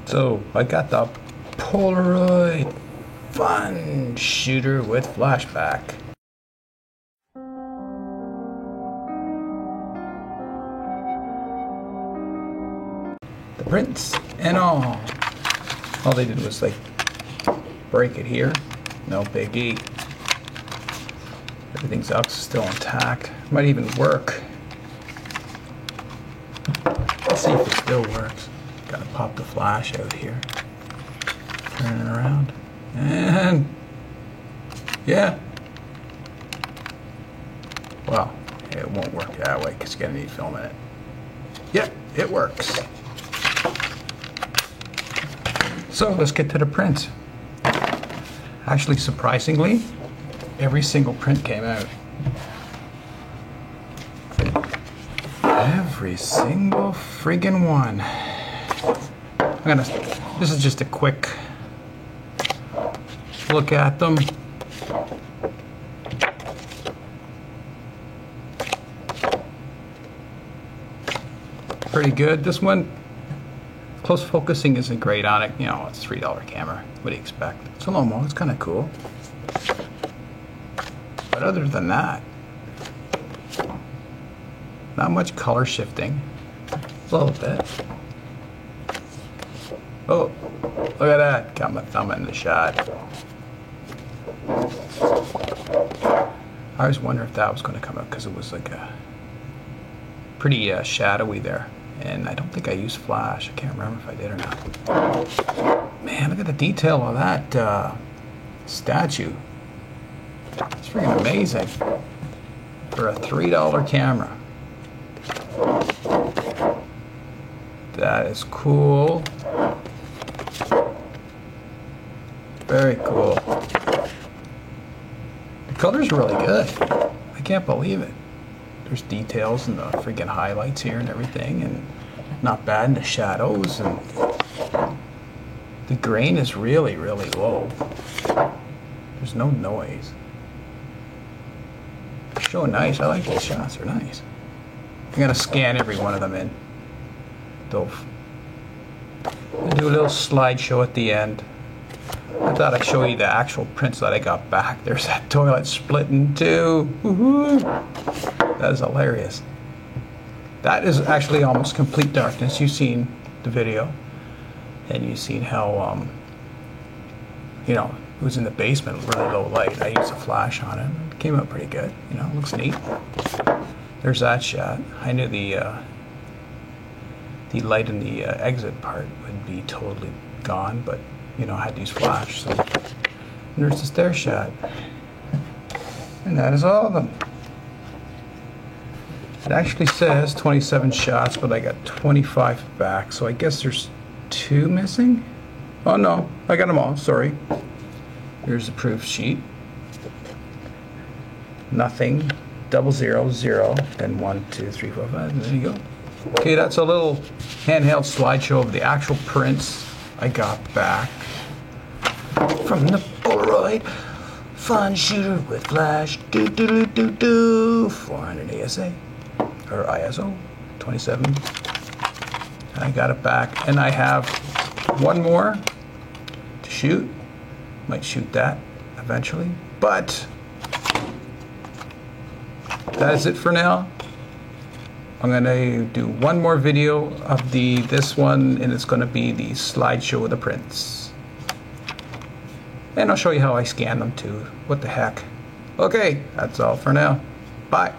So I got the Polaroid Fun Shooter with flashback. The prints and all they did was like break it here. No biggie. Everything's else still intact. Might even work. Let's see if it still works. Gotta pop the flash out here. Turn it around. And yeah. Well, it won't work that way because you're gonna need film in it. Yep, it works. So let's get to the prints. Actually, surprisingly, every single print came out. Every single friggin' one. This is just a quick look at them. Pretty good. This one, close focusing isn't great on it. You know, it's a $3 camera. What do you expect? It's a Lomo. It's kind of cool. But other than that, not much color shifting. A little bit. Oh, look at that. Got my thumb in the shot. I was wondering if that was going to come out because it was like a pretty shadowy there. And I don't think I used flash. I can't remember if I did or not. Man, look at the detail of that statue. It's freaking amazing for a $3 camera. That is cool. Very cool. The color's really good. I can't believe it. There's details and the freaking highlights here and everything, and not bad in the shadows, and the grain is really, really low. There's no noise. So nice. I like these shots. They're nice. I'm gonna scan every one of them in. I'll do a little slideshow at the end. I thought I'd show you the actual prints that I got back. There's that toilet split in two. Woohoo! That is hilarious. That is actually almost complete darkness. You've seen the video, and you've seen how you know, it was in the basement, really low light. I used a flash on it. It came out pretty good. You know, looks neat. There's that shot. I knew the light in the exit part would be totally gone, but you know, I had to use flash. So and there's the stair shot, and that is all of them. It actually says 27 shots, but I got 25 back, so I guess there's 2 missing. Oh no, I got them all. Sorry. Here's the proof sheet. Nothing. 000, 0, then 1, 2, 3, 4, 5. There you go. Okay, that's a little handheld slideshow of the actual prints I got back from the Polaroid Fun Shooter with flash. 400 ASA or ISO 27. And I got it back, and I have one more to shoot. Might shoot that eventually, but that is it for now. I'm gonna do one more video of this one, and it's gonna be the slideshow of the prints. And I'll show you how I scan them too. What the heck. Okay, that's all for now. Bye.